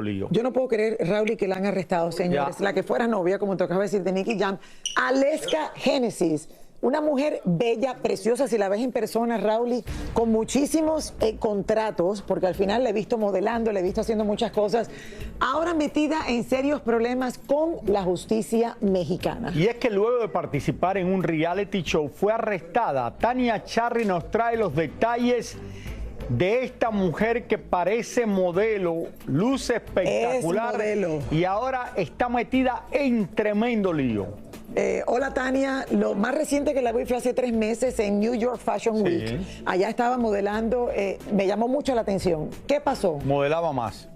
lío. Yo no puedo creer, Raúl, que la han arrestado, señores. La que fuera novia, como te acabo de decir, de Nicky Jam. Aleska Genesis, una mujer bella, preciosa, si la ves en persona, Raúl, con muchísimos contratos, porque al final la he visto modelando, la he visto haciendo muchas cosas, ahora metida en serios problemas con la justicia mexicana. Y es que luego de participar en un reality show fue arrestada. Tania Charry nos trae los detalles de esta mujer que parece modelo, luce espectacular y ahora está metida en tremendo lío. Hola Tania, lo más reciente que la vi fue hace 3 meses en New York Fashion Week. Allá estaba modelando, me llamó mucho la atención. ¿Qué pasó? Modelaba más.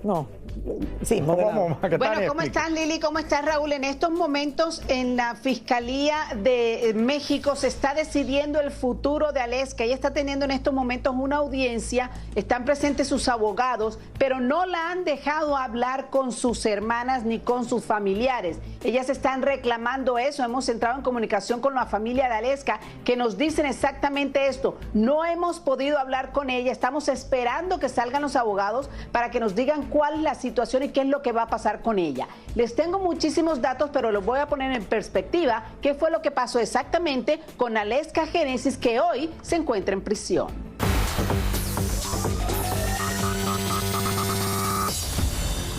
No. Sí, modelaba. Bueno, ¿cómo estás, Lili? ¿Cómo estás, Raúl? En estos momentos en la Fiscalía de México se está decidiendo el futuro de Aleska. Ella está teniendo en estos momentos una audiencia, están presentes sus abogados, pero no la han dejado hablar con sus hermanas ni con sus familiares. Ellas están reclamando eso. Hemos entrado en comunicación con la familia de Aleska, que nos dicen exactamente esto. No hemos podido hablar con ella, estamos esperando que salgan los abogados para que nos digan cuál es la situación y qué es lo que va a pasar con ella. Les tengo muchísimos datos, pero los voy a poner en perspectiva qué fue lo que pasó exactamente con Aleska Genesis, que hoy se encuentra en prisión.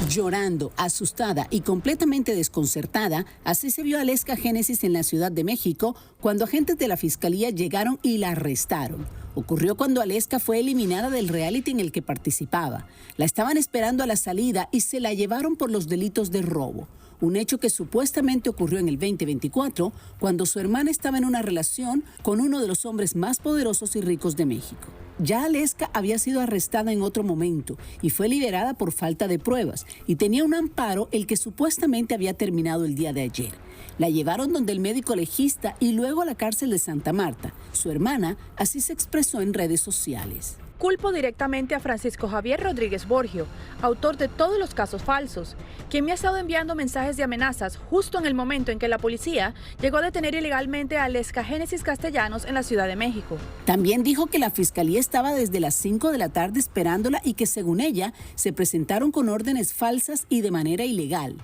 Llorando, asustada y completamente desconcertada, así se vio Aleska Genesis en la Ciudad de México cuando agentes de la Fiscalía llegaron y la arrestaron. Ocurrió cuando Aleska fue eliminada del reality en el que participaba. La estaban esperando a la salida y se la llevaron por los delitos de robo. Un hecho que supuestamente ocurrió en el 2024, cuando su hermana estaba en una relación con uno de los hombres más poderosos y ricos de México. Ya Aleska había sido arrestada en otro momento y fue liberada por falta de pruebas y tenía un amparo el que supuestamente había terminado el día de ayer. La llevaron donde el médico legista y luego a la cárcel de Santa Marta. Su hermana así se expresó en redes sociales. Culpo directamente a Francisco Javier Rodríguez Borgio, autor de todos los casos falsos, quien me ha estado enviando mensajes de amenazas justo en el momento en que la policía llegó a detener ilegalmente a Aleska Genesis Castellanos en la Ciudad de México. También dijo que la fiscalía estaba desde las 5 de la tarde esperándola y que según ella se presentaron con órdenes falsas y de manera ilegal.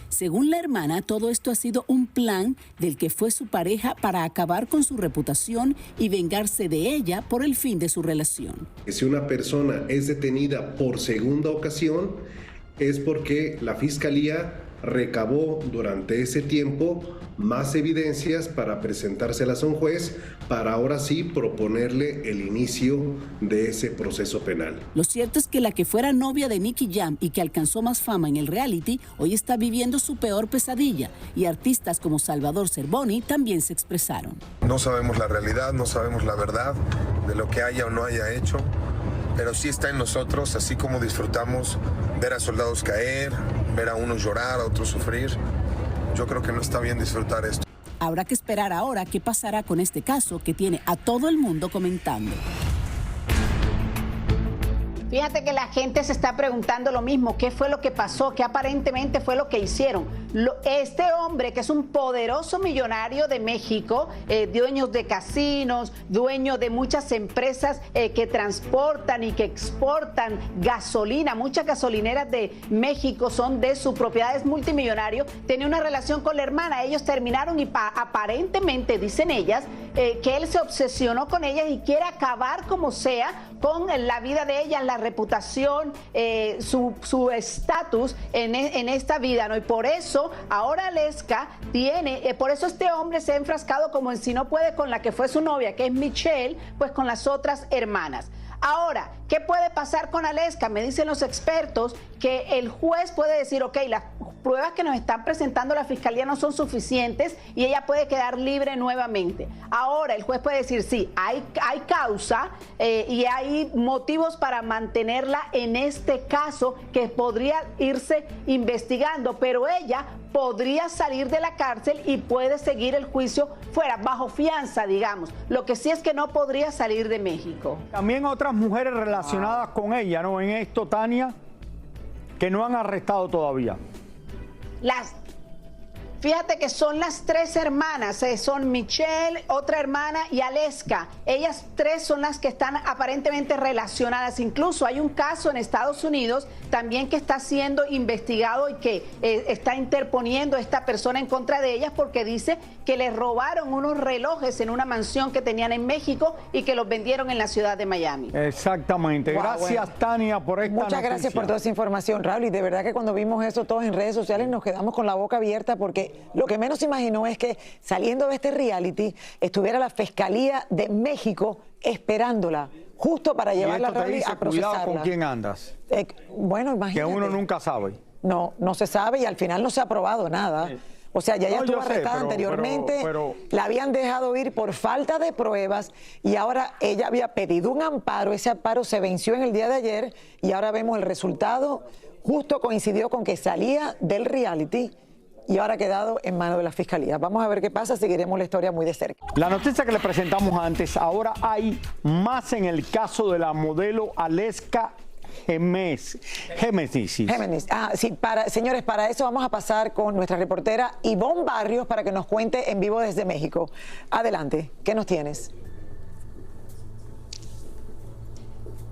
Según la hermana, todo esto ha sido un plan del que fue su pareja para acabar con su reputación y vengarse de ella por el fin de su relación. Si una persona es detenida por segunda ocasión, es porque la Fiscalía recabó durante ese tiempo más evidencias para presentárselas a un juez para ahora sí proponerle el inicio de ese proceso penal. Lo cierto es que la que fuera novia de Nicky Jam y que alcanzó más fama en el reality, hoy está viviendo su peor pesadilla y artistas como Salvador Cervoni también se expresaron. No sabemos la realidad, no sabemos la verdad de lo que haya o no haya hecho, pero sí está en nosotros, así como disfrutamos ver a soldados caer, ver a unos llorar, a otros sufrir. Yo creo que no está bien disfrutar esto. Habrá que esperar ahora qué pasará con este caso que tiene a todo el mundo comentando. Fíjate que la gente se está preguntando lo mismo, ¿qué fue lo que pasó? ¿Qué aparentemente fue lo que hicieron? Este hombre, que es un poderoso millonario de México, dueño de casinos, dueño de muchas empresas que transportan y que exportan gasolina, muchas gasolineras de México son de su propiedad, es multimillonario, tenía una relación con la hermana, ellos terminaron y aparentemente, dicen ellas, que él se obsesionó con ellas y quiere acabar como sea con la vida de ellas, la reputación, su estatus en esta vida, ¿no? Y por eso ahora Aleska tiene, por eso este hombre se ha enfrascado como en si no puede con la que fue su novia, que es Michelle, pues con las otras hermanas. Ahora, ¿qué puede pasar con Aleska? Me dicen los expertos que el juez puede decir, ok, las pruebas que nos están presentando la fiscalía no son suficientes y ella puede quedar libre nuevamente. Ahora, el juez puede decir, sí, hay causa y hay motivos para mantenerla en este caso que podría irse investigando, pero ella podría salir de la cárcel y puede seguir el juicio fuera, bajo fianza, digamos. Lo que sí es que no podría salir de México. También otras mujeres relacionadas con ella, ¿no? En esto, Tania, que no han arrestado todavía. Fíjate que son las tres hermanas, son Michelle, otra hermana y Aleska. Ellas tres son las que están aparentemente relacionadas. Incluso hay un caso en Estados Unidos también que está siendo investigado y que está interponiendo esta persona en contra de ellas porque dice que les robaron unos relojes en una mansión que tenían en México y que los vendieron en la ciudad de Miami. Exactamente. Wow, Gracias, bueno. Tania, por esta Muchas gracias noticia. por toda esa información, Raúl. Y de verdad que cuando vimos eso todos en redes sociales nos quedamos con la boca abierta porque lo que menos se imaginó es que saliendo de este reality estuviera la Fiscalía de México esperándola justo para llevarla a procesarla. Cuidado con quién andas. Bueno, imagínate. Que uno nunca sabe. No se sabe y al final no se ha probado nada. Sí. O sea, ya ella estuvo arrestada anteriormente, la habían dejado ir por falta de pruebas y ahora ella había pedido un amparo, ese amparo se venció en el día de ayer y ahora vemos el resultado, justo coincidió con que salía del reality y ahora ha quedado en manos de la Fiscalía. Vamos a ver qué pasa, seguiremos la historia muy de cerca. La noticia que le presentamos antes, ahora hay más en el caso de la modelo Aleska Gémesis. Sí, señores, para eso vamos a pasar con nuestra reportera Ivonne Barrios para que nos cuente en vivo desde México. Adelante, ¿qué nos tienes?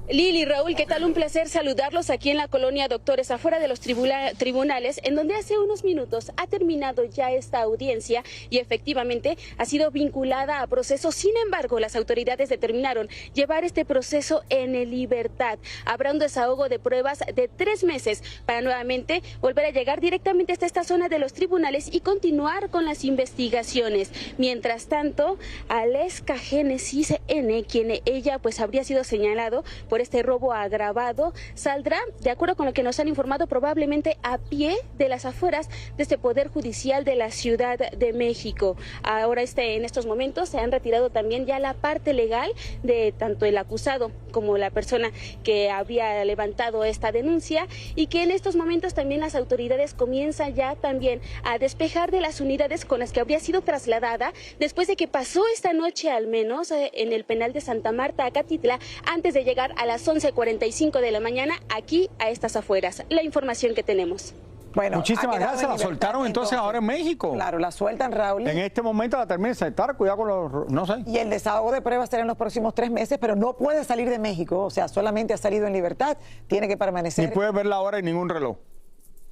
Lili, Raúl, ¿qué tal? Un placer saludarlos aquí en la colonia Doctores, afuera de los tribunales, en donde hace unos minutos ha terminado ya esta audiencia y efectivamente ha sido vinculada a proceso. Sin embargo, las autoridades determinaron llevar este proceso en libertad. Habrá un desahogo de pruebas de 3 meses para nuevamente volver a llegar directamente hasta esta zona de los tribunales y continuar con las investigaciones. Mientras tanto, Aleska Génesis N, quien ella pues habría sido señalado por este robo agravado, saldrá, de acuerdo con lo que nos han informado, probablemente a pie de las afueras de este Poder Judicial de la Ciudad de México. Ahora en estos momentos se han retirado también ya la parte legal de tanto el acusado como la persona que había levantado esta denuncia y que en estos momentos también las autoridades comienzan ya también a despejar de las unidades con las que habría sido trasladada después de que pasó esta noche al menos en el penal de Santa Marta, Acatitla, antes de llegar a las 11:45 de la mañana aquí a estas afueras. La información que tenemos. Bueno, muchísimas gracias. La soltaron entonces ahora en México. Claro, la sueltan, Raúl. En este momento la terminan de sentar, cuidado con los, no sé. Y el desahogo de pruebas será en los próximos 3 meses, pero no puede salir de México. O sea, solamente ha salido en libertad, tiene que permanecer. Ni puede verla ahora en ningún reloj.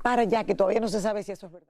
Para ya, que todavía no se sabe si eso es verdad.